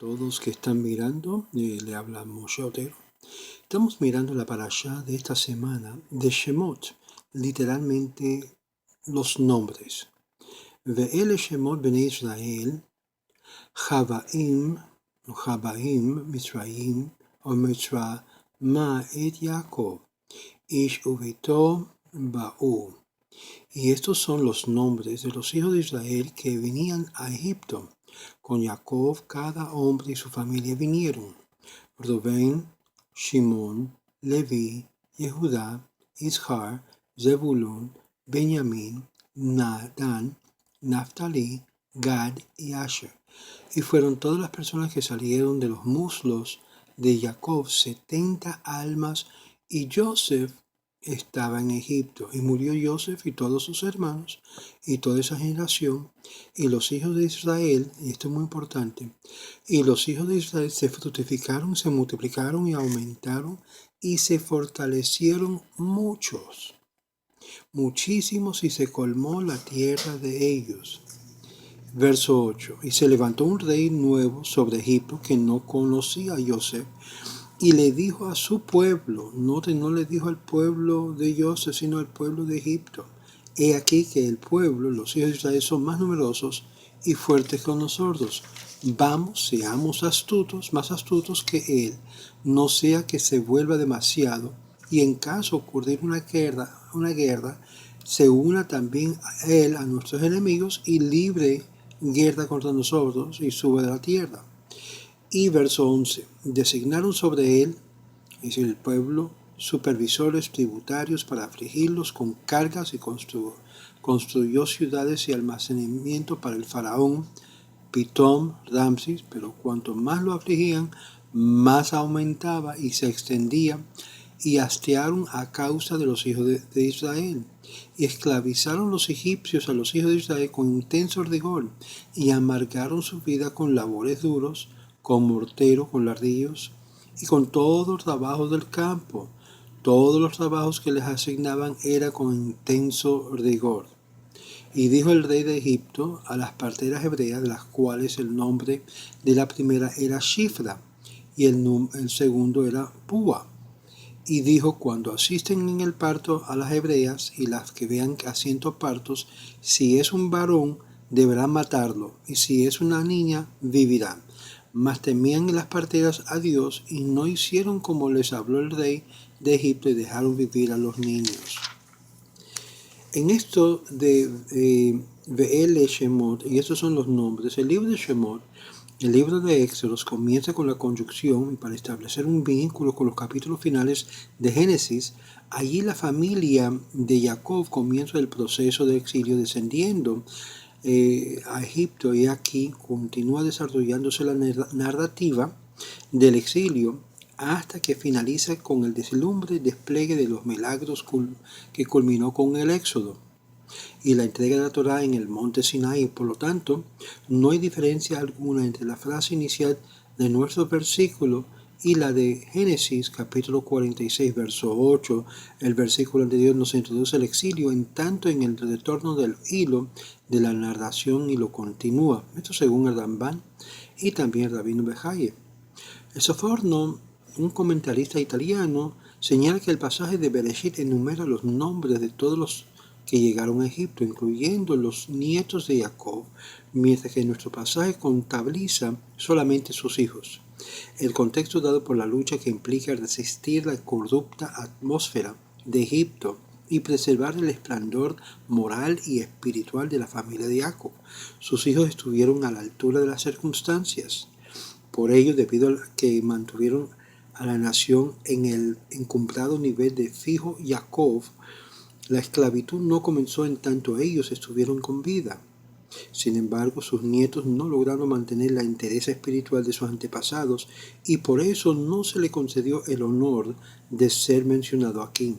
Todos que están mirando, le habla Moshe Otero. Estamos mirando la parashá de esta semana de Shemot, literalmente los nombres. Ve'ele Shemot Bnei Israel, Chavaim, Mitzrayim, o Mitzra Ma et Yaakov, Ish Uveto Ba'u. Y estos son los nombres de los hijos de Israel que venían a Egipto. Con Jacob cada hombre y su familia vinieron. Rubén, Shimón, Leví, Yehudá, Ishar, Zebulún, Benjamín, Dan, Naftali, Gad y Asher. Y fueron todas las personas que salieron de los muslos de Jacob, 70 almas, y Joseph estaba en Egipto. Y murió Joseph y todos sus hermanos y toda esa generación. Y los hijos de Israel, y esto es muy importante, y los hijos de Israel se fructificaron, se multiplicaron y aumentaron y se fortalecieron muchísimos, y se colmó la tierra de ellos. Verso 8. Y se levantó un rey nuevo sobre Egipto que no conocía a Joseph, y le dijo a su pueblo, no le dijo al pueblo de Joseph, sino al pueblo de Egipto: he aquí que el pueblo, los hijos de Israel, son más numerosos y fuertes que nosotros. Vamos, seamos astutos, más astutos que él, no sea que se vuelva demasiado, y en caso de ocurrir una guerra, se una también a él, a nuestros enemigos, y libre guerra contra nosotros, y suba de la tierra. Y verso 11, designaron sobre él, es decir, el pueblo, supervisores tributarios para afligirlos con cargas, y construyó ciudades y almacenamiento para el faraón, Pitón, Ramsis, pero cuanto más lo afligían, más aumentaba y se extendía, y hastiaron a causa de los hijos de Israel. Y esclavizaron los egipcios a los hijos de Israel con intenso rigor, y amargaron su vida con labores duros, con mortero, con ladrillos, y con todos los trabajos del campo. Todos los trabajos que les asignaban era con intenso rigor. Y dijo el rey de Egipto a las parteras hebreas, de las cuales el nombre de la primera era Shifra, y el segundo era Púa. Y dijo: cuando asisten en el parto a las hebreas, y las que vean haciendo partos, si es un varón, deberán matarlo, y si es una niña, vivirá. Mas temían las parteras a Dios, y no hicieron como les habló el rey de Egipto, y dejaron vivir a los niños. En esto de Ve'ele Shemot, y estos son los nombres, el libro de Shemot, el libro de Éxodos, comienza con la conjunción para establecer un vínculo con los capítulos finales de Génesis. Allí la familia de Jacob comienza el proceso de exilio descendiendo a Egipto, y aquí continúa desarrollándose la narrativa del exilio hasta que finaliza con el deslumbre despliegue de los milagros que culminó con el éxodo y la entrega de la Torá en el monte Sinaí. Por lo tanto, no hay diferencia alguna entre la frase inicial de nuestro versículo y la de Génesis capítulo 46, verso 8. El versículo anterior nos introduce el exilio, en tanto en el retorno del hilo de la narración y lo continúa. Esto según el Ramban y también el Rabino Bejaye. El Soforno, un comentarista italiano, señala que el pasaje de Bereshit enumera los nombres de todos los que llegaron a Egipto, incluyendo los nietos de Jacob, mientras que nuestro pasaje contabiliza solamente sus hijos. El contexto dado por la lucha que implica resistir la corrupta atmósfera de Egipto y preservar el esplendor moral y espiritual de la familia de Jacob. Sus hijos estuvieron a la altura de las circunstancias. Por ello, debido a que mantuvieron a la nación en el encumbrado nivel de fijo Jacob, la esclavitud no comenzó en tanto ellos estuvieron con vida. Sin embargo, sus nietos no lograron mantener la entereza espiritual de sus antepasados, y por eso no se le concedió el honor de ser mencionado aquí.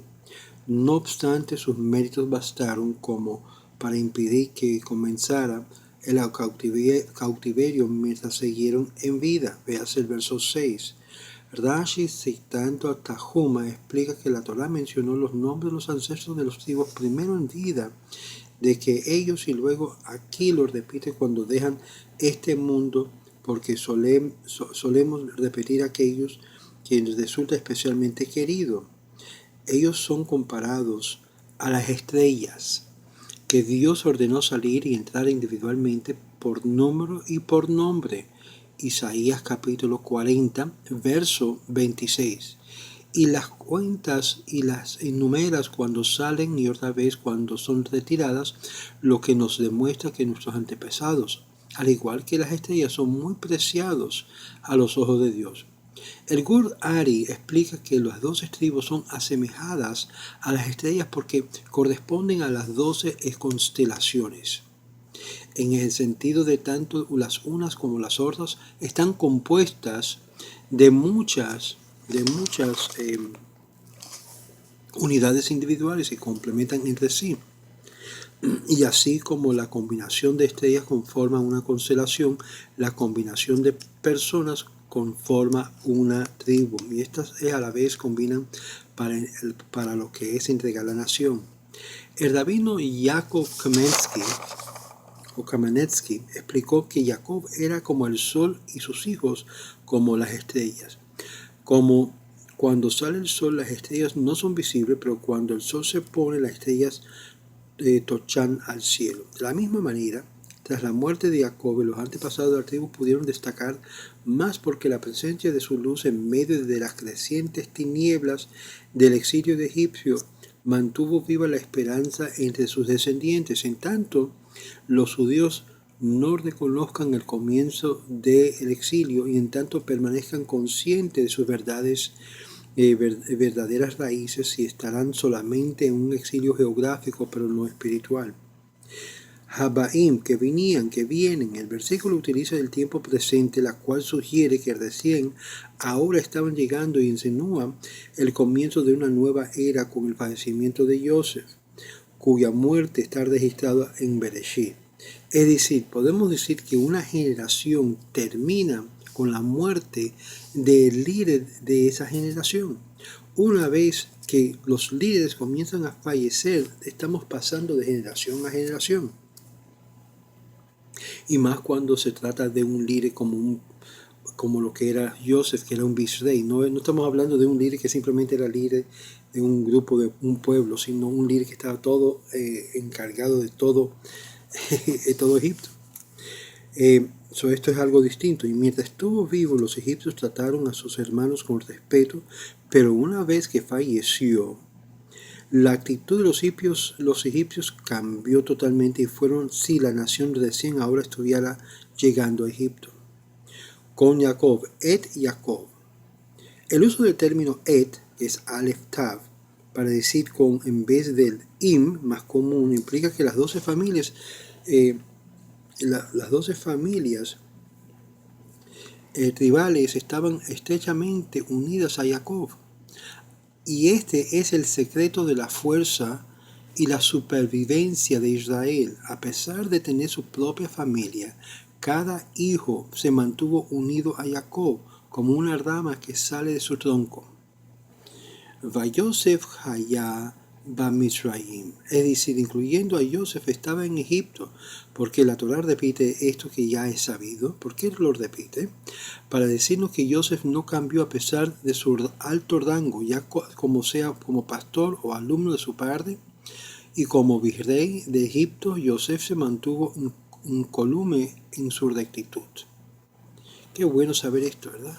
No obstante, sus méritos bastaron como para impedir que comenzara el cautiverio mientras siguieron en vida. Veas el verso 6. Rashi, citando a Tahuma, explica que la Torá mencionó los nombres de los ancestros de los tribus primero en vida, de que ellos, y luego aquí lo repite cuando dejan este mundo porque solemos repetir aquellos que nos resulta especialmente querido. Ellos son comparados a las estrellas que Dios ordenó salir y entrar individualmente por número y por nombre. Isaías capítulo 40, verso 26. Y las cuentas y las enumeras cuando salen y otra vez cuando son retiradas, lo que nos demuestra que nuestros antepasados, al igual que las estrellas, son muy preciados a los ojos de Dios. El Gur Ari explica que las 12 tribus son asemejadas a las estrellas porque corresponden a las 12 constelaciones. En el sentido de tanto las unas como las otras están compuestas de muchas unidades individuales que complementan entre sí. Y así como la combinación de estrellas conforma una constelación, la combinación de personas conforma una tribu. Y estas a la vez combinan para lo que es entregar la nación. El rabino Yaakov Kamenetsky explicó que Jacob era como el sol y sus hijos como las estrellas. Como cuando sale el sol, las estrellas no son visibles, pero cuando el sol se pone, las estrellas tochan al cielo. De la misma manera, tras la muerte de Jacob, los antepasados de la tribu pudieron destacar más porque la presencia de su luz en medio de las crecientes tinieblas del exilio de Egipto mantuvo viva la esperanza entre sus descendientes. En tanto, los judíos no reconozcan el comienzo del exilio y en tanto permanezcan conscientes de sus verdaderas raíces y estarán solamente en un exilio geográfico pero no espiritual. Habaim, que vienen. El versículo utiliza el tiempo presente, la cual sugiere que recién ahora estaban llegando y insinúa el comienzo de una nueva era con el fallecimiento de Joseph, cuya muerte está registrada en Bereshit. Es decir, podemos decir que una generación termina con la muerte del líder de esa generación. Una vez que los líderes comienzan a fallecer, estamos pasando de generación a generación. Y más cuando se trata de un líder como lo que era Joseph, que era un visrey. No estamos hablando de un líder que simplemente era líder de un grupo, de un pueblo, sino un líder que estaba todo encargado de todo Egipto. Esto es algo distinto. Y mientras estuvo vivo, los egipcios trataron a sus hermanos con respeto, pero una vez que falleció, la actitud de los egipcios cambió totalmente y fueron si la nación recién ahora estuviera llegando a Egipto. Con Jacob, Et Jacob. El uso del término Et, que es Aleph Tav, para decir con en vez del Im, más común, implica que las 12 familias tribales estaban estrechamente unidas a Jacob. Y este es el secreto de la fuerza y la supervivencia de Israel. A pesar de tener su propia familia, cada hijo se mantuvo unido a Jacob como una rama que sale de su tronco. Vayosef Hayá Bamisraim, es decir, incluyendo a Joseph, estaba en Egipto. Porque la Torá repite esto que ya es sabido. ¿Por qué lo repite? Para decirnos que Joseph no cambió a pesar de su alto rango, ya como pastor o alumno de su padre, y como virrey de Egipto, Joseph se mantuvo incólume en su rectitud. Qué bueno saber esto, ¿verdad?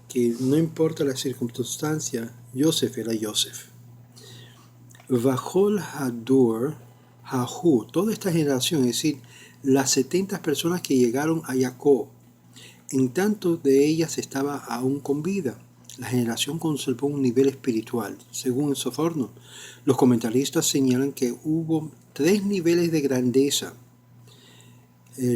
Que no importa la circunstancia, Joseph era Joseph. Vajol Hadur Hahu, toda esta generación, es decir, las 70 personas que llegaron a Jacob, en tanto de ellas estaba aún con vida. La generación conservó un nivel espiritual. Según Soforno, los comentaristas señalan que hubo 3 niveles de grandeza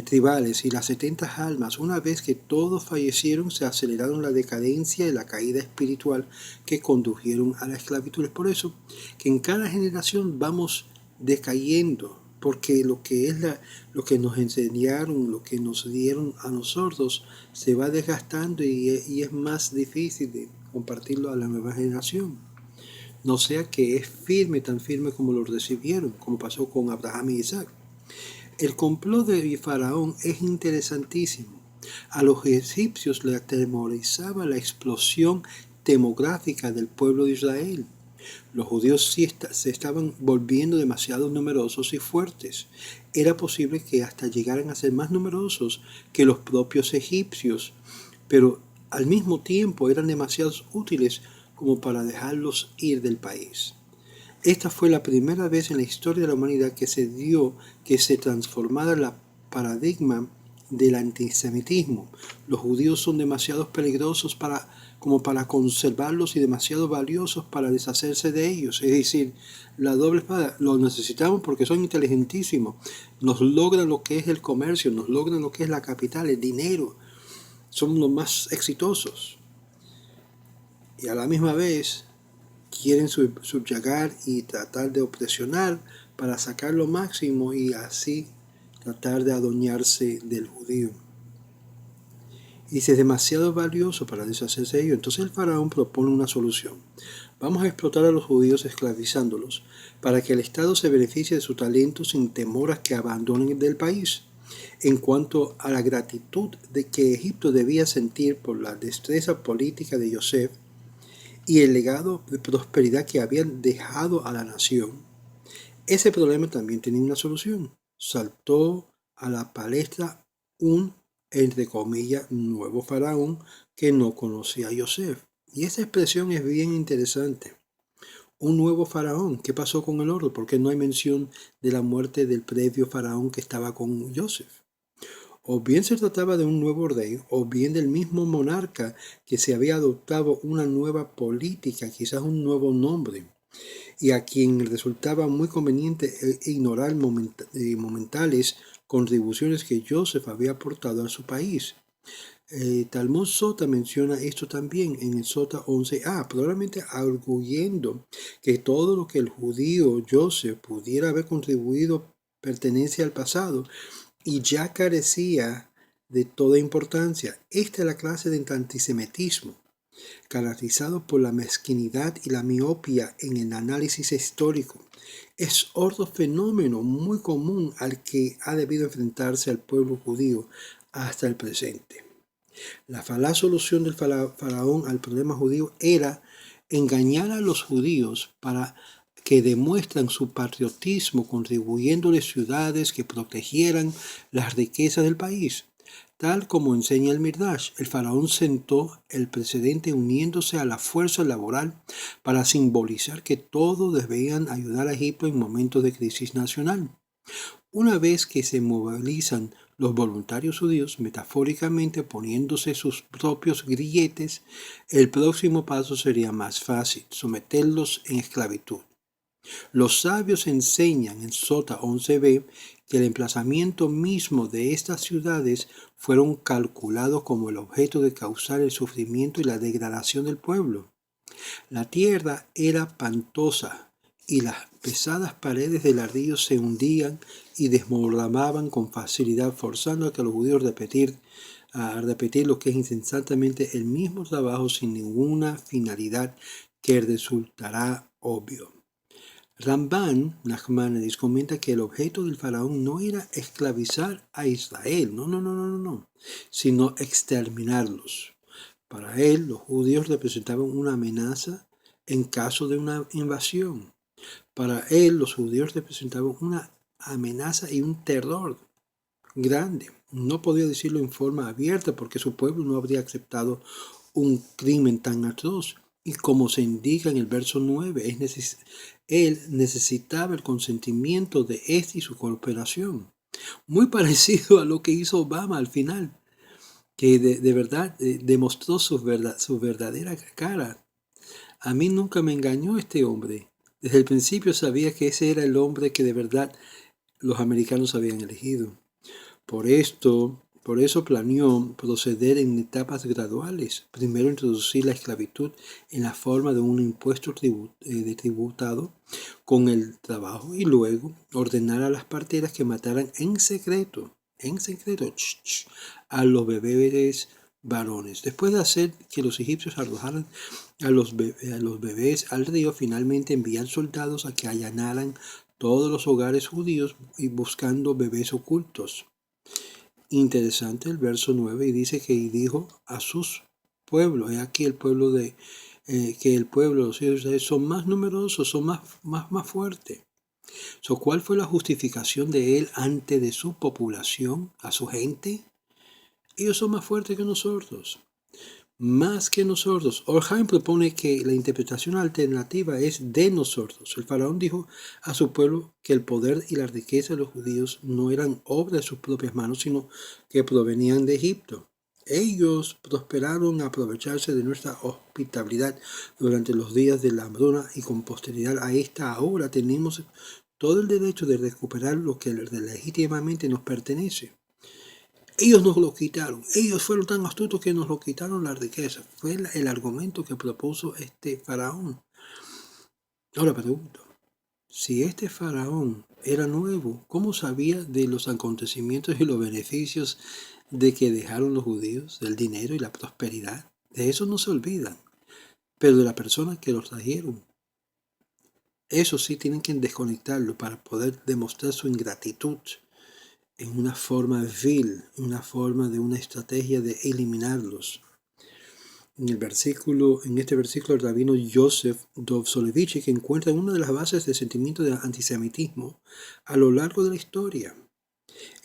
tribales y las 70 almas. Una vez que todos fallecieron, se aceleraron la decadencia y la caída espiritual que condujeron a la esclavitud. Es por eso que en cada generación vamos decayendo, porque lo que nos enseñaron, lo que nos dieron a nosotros, se va desgastando y es más difícil de compartirlo a la nueva generación. No sea que es tan firme como lo recibieron, como pasó con Abraham y Isaac. El complot de Faraón es interesantísimo. A los egipcios les atemorizaba la explosión demográfica del pueblo de Israel. Los judíos sí se estaban volviendo demasiado numerosos y fuertes. Era posible que hasta llegaran a ser más numerosos que los propios egipcios, pero al mismo tiempo eran demasiado útiles como para dejarlos ir del país. Esta fue la primera vez en la historia de la humanidad que se dio que se transformara el paradigma del antisemitismo. Los judíos son demasiado peligrosos como para conservarlos y demasiado valiosos para deshacerse de ellos. Es decir, la doble espada, los necesitamos porque son inteligentísimos, nos logran lo que es el comercio, nos logran lo que es la capital, el dinero, son los más exitosos. Y a la misma vez quieren subyugar y tratar de opresionar para sacar lo máximo y así tratar de adueñarse del judío. Y dice, es demasiado valioso para deshacerse de ello. Entonces el faraón propone una solución. Vamos a explotar a los judíos esclavizándolos para que el Estado se beneficie de su talento sin temor a que abandonen del país. En cuanto a la gratitud de que Egipto debía sentir por la destreza política de Yosef y el legado de prosperidad que habían dejado a la nación, ese problema también tenía una solución. Saltó a la palestra un, entre comillas, nuevo faraón que no conocía a Yosef. Y esa expresión es bien interesante. Un nuevo faraón. ¿Qué pasó con el oro? ¿Por qué no hay mención de la muerte del previo faraón que estaba con Yosef? O bien se trataba de un nuevo rey, o bien del mismo monarca que se había adoptado una nueva política, quizás un nuevo nombre, y a quien resultaba muy conveniente ignorar momentales contribuciones que Joseph había aportado a su país. Talmud Sota menciona esto también en el Sota 11a, probablemente arguyendo que todo lo que el judío Joseph pudiera haber contribuido pertenece al pasado y ya carecía de toda importancia. Esta es la clase de antisemitismo, caracterizado por la mezquinidad y la miopía en el análisis histórico. Es otro fenómeno muy común al que ha debido enfrentarse el pueblo judío hasta el presente. La falaz solución del faraón al problema judío era engañar a los judíos para que demuestran su patriotismo contribuyéndoles ciudades que protegieran las riquezas del país. Tal como enseña el Midrash, el faraón sentó el precedente uniéndose a la fuerza laboral para simbolizar que todos debían ayudar a Egipto en momentos de crisis nacional. Una vez que se movilizan los voluntarios judíos, metafóricamente poniéndose sus propios grilletes, el próximo paso sería más fácil, someterlos en esclavitud. Los sabios enseñan en Sota 11b que el emplazamiento mismo de estas ciudades fueron calculados como el objeto de causar el sufrimiento y la degradación del pueblo. La tierra era pantosa y las pesadas paredes del ladrillo se hundían y desmoronaban con facilidad, forzando a que los judíos a repetir lo que es insensatamente el mismo trabajo sin ninguna finalidad que resultará obvio. Ramban Nachmanides comenta que el objeto del faraón no era esclavizar a Israel, no, sino exterminarlos. Para él, los judíos representaban una amenaza en caso de una invasión. Para él, los judíos representaban una amenaza y un terror grande. No podía decirlo en forma abierta porque su pueblo no habría aceptado un crimen tan atroz. Y como se indica en el verso 9, él necesitaba el consentimiento de este y su cooperación. Muy parecido a lo que hizo Obama al final, que de verdad demostró su verdadera cara. A mí nunca me engañó este hombre. Desde el principio sabía que ese era el hombre que de verdad los americanos habían elegido. Por eso planeó proceder en etapas graduales. Primero introducir la esclavitud en la forma de un impuesto tributado con el trabajo y luego ordenar a las parteras que mataran en secreto, a los bebés varones. Después de hacer que los egipcios arrojaran a los bebés al río, finalmente envían soldados a que allanaran todos los hogares judíos y buscando bebés ocultos. Interesante el verso 9 y dice que y dijo a sus pueblos, he aquí el pueblo que el pueblo, los hijos de Israel son más numerosos, son más fuertes. ¿Cuál fue la justificación de él ante de su población, a su gente? Ellos son más fuertes que nosotros. Más que nosotros. Orheim propone que la interpretación alternativa es de nosotros. El faraón dijo a su pueblo que el poder y la riqueza de los judíos no eran obra de sus propias manos, sino que provenían de Egipto. Ellos prosperaron a aprovecharse de nuestra hospitalidad durante los días de la hambruna y con posterioridad a esta hora tenemos todo el derecho de recuperar lo que legítimamente nos pertenece. Ellos nos lo quitaron. Ellos fueron tan astutos que nos lo quitaron la riqueza. Fue el argumento que propuso este faraón. Ahora pregunto, si este faraón era nuevo, ¿cómo sabía de los acontecimientos y los beneficios de que dejaron los judíos, del dinero y la prosperidad? De eso no se olvidan, pero de la persona que los trajeron. Eso sí tienen que desconectarlo para poder demostrar su ingratitud en una forma vil, una forma de una estrategia de eliminarlos. En este versículo el rabino Yosef Dovzolevich encuentra una de las bases del sentimiento de antisemitismo a lo largo de la historia.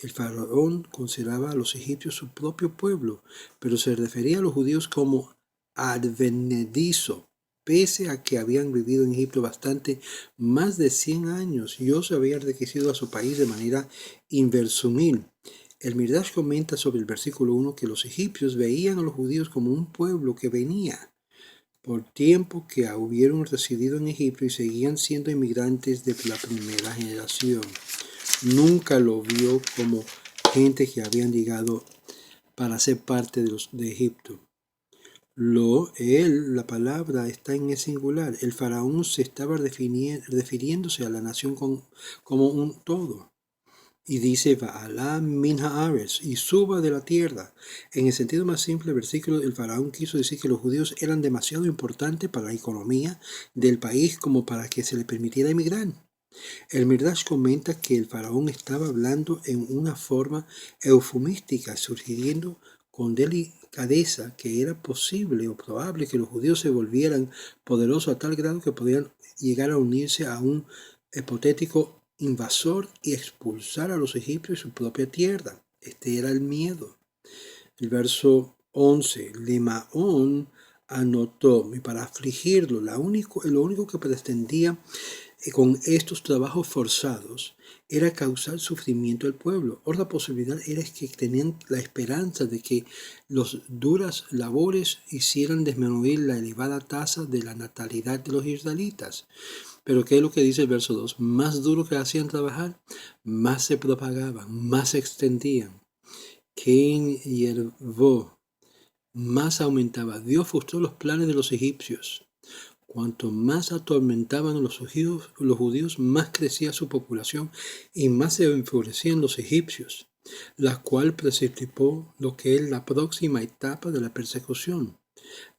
El faraón consideraba a los egipcios su propio pueblo, pero se refería a los judíos como advenedizo, pese a que habían vivido en Egipto bastante más de 100 años. Dios había enriquecido a su país de manera inversumil. El Midrash comenta sobre el versículo 1 que los egipcios veían a los judíos como un pueblo que venía por tiempo que hubieron residido en Egipto y seguían siendo inmigrantes de la primera generación. Nunca lo vio como gente que habían llegado para ser parte de Egipto. La palabra está en el singular. El faraón se estaba refiriéndose a la nación como un todo. Y dice, Ba'alá min haaretz, y suba de la tierra. En el sentido más simple del versículo, el faraón quiso decir que los judíos eran demasiado importantes para la economía del país como para que se le permitiera emigrar. El Midrash comenta que el faraón estaba hablando en una forma eufemística, sugiriendo con delicadeza que era posible o probable que los judíos se volvieran poderosos a tal grado que podían llegar a unirse a un hipotético invasor y expulsar a los egipcios de su propia tierra. Este era el miedo. El verso 11, Lemaón anotó, y para afligirlo, lo único que pretendía con estos trabajos forzados era causar sufrimiento al pueblo. Otra posibilidad era que tenían la esperanza de que las duras labores hicieran disminuir la elevada tasa de la natalidad de los israelitas. Pero ¿qué es lo que dice el verso 2? Más duro que hacían trabajar, más se propagaban, más se extendían. Quien hiervó, más aumentaba. Dios frustró los planes de los egipcios. Cuanto más atormentaban a los judíos, más crecía su población y más se enfurecían los egipcios, la cual precipitó lo que es la próxima etapa de la persecución.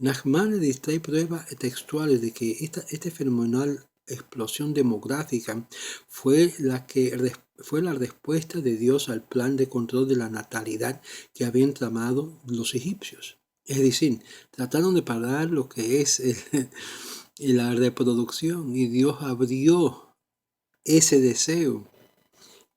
Nachman trae pruebas textuales de que esta fenomenal explosión demográfica fue la respuesta de Dios al plan de control de la natalidad que habían tramado los egipcios. Es decir, trataron de parar lo que es la reproducción y Dios abrió ese deseo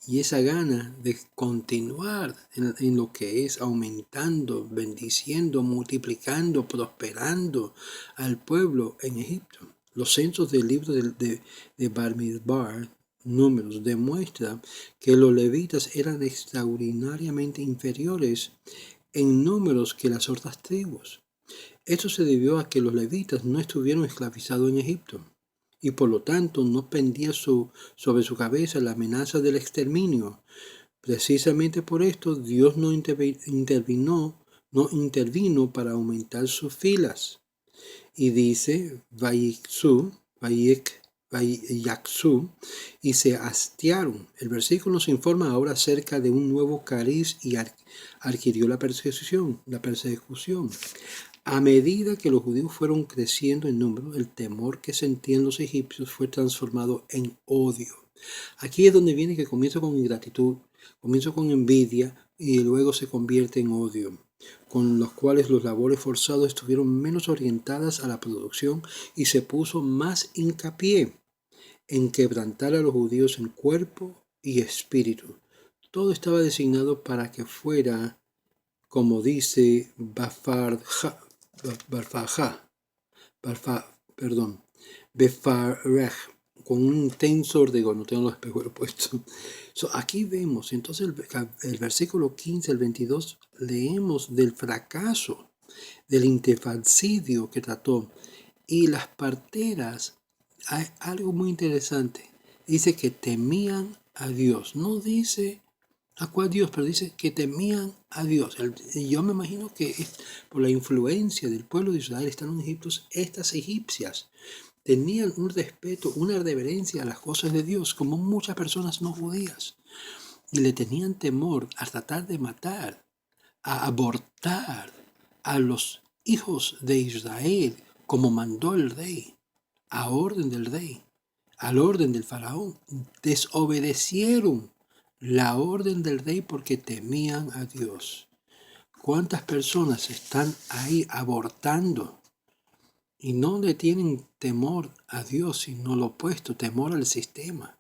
y esa gana de continuar en lo que es aumentando, bendiciendo, multiplicando, prosperando al pueblo en Egipto. Los censos del libro de Bamidbar, Números, demuestran que los levitas eran extraordinariamente inferiores en números que las otras tribus. Esto se debió a que los levitas no estuvieron esclavizados en Egipto y por lo tanto no pendía sobre su cabeza la amenaza del exterminio. Precisamente por esto Dios no intervino para aumentar sus filas. Y dice, Vayiksu, y se hastiaron. El versículo nos informa ahora acerca de un nuevo cariz y adquirió la persecución. A medida que los judíos fueron creciendo en número, el temor que sentían los egipcios fue transformado en odio. Aquí es donde viene que comienzo con ingratitud, comienzo con envidia y luego se convierte en odio, con los cuales los labores forzados estuvieron menos orientadas a la producción y se puso más hincapié en quebrantar a los judíos en cuerpo y espíritu. Todo estaba designado para que fuera, como dice Befaraj, con un intenso orégano, no tengo los espejuelos puestos. Aquí vemos, entonces el versículo 15 al 22, leemos del fracaso del infanicidio que trató. Y las parteras, hay algo muy interesante. Dice que temían a Dios. No dice a cuál Dios, pero dice que temían a Dios. Yo me imagino que por la influencia del pueblo de Israel estando en Egipto, estas egipcias tenían un respeto, una reverencia a las cosas de Dios, como muchas personas no judías. Y le tenían temor a tratar de matar, a abortar a los hijos de Israel, como mandó el rey, a orden del rey, al orden del faraón. Desobedecieron la orden del rey porque temían a Dios. ¿Cuántas personas están ahí abortando y no le tienen temor a Dios, sino lo opuesto, temor al sistema,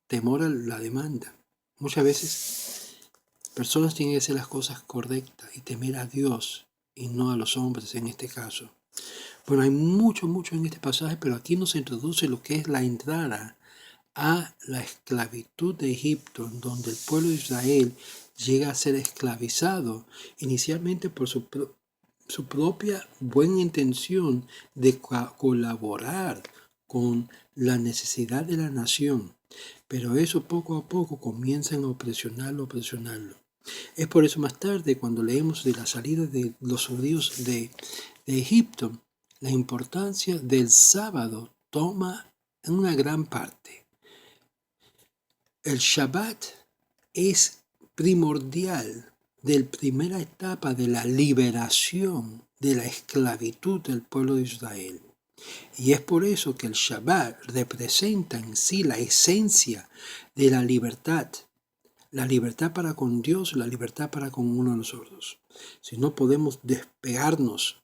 temor a la demanda? Muchas veces personas tienen que hacer las cosas correctas y temer a Dios y no a los hombres en este caso. Bueno, hay mucho en este pasaje, pero aquí nos introduce lo que es la entrada a la esclavitud de Egipto, en donde el pueblo de Israel llega a ser esclavizado inicialmente por su propia buena intención de colaborar con la necesidad de la nación. Pero eso poco a poco comienzan a opresionarlo. Es por eso más tarde, cuando leemos de la salida de los judíos de Egipto, la importancia del sábado toma una gran parte. El Shabbat es primordial de la primera etapa de la liberación de la esclavitud del pueblo de Israel. Y es por eso que el Shabbat representa en sí la esencia de la libertad para con Dios, la libertad para con uno de nosotros. Si no podemos despegarnos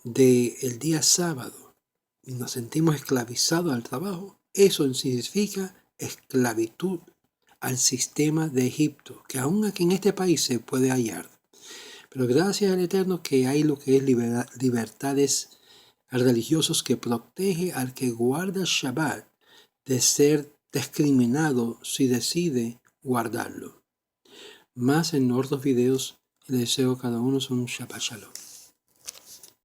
del día sábado y nos sentimos esclavizados al trabajo, eso significa esclavitud al sistema de Egipto, que aún aquí en este país se puede hallar. Pero gracias al Eterno que hay lo que es libertades religiosos que protege al que guarda Shabbat de ser discriminado si decide guardarlo. Más en otros videos, les deseo a cada uno un Shabbat Shalom.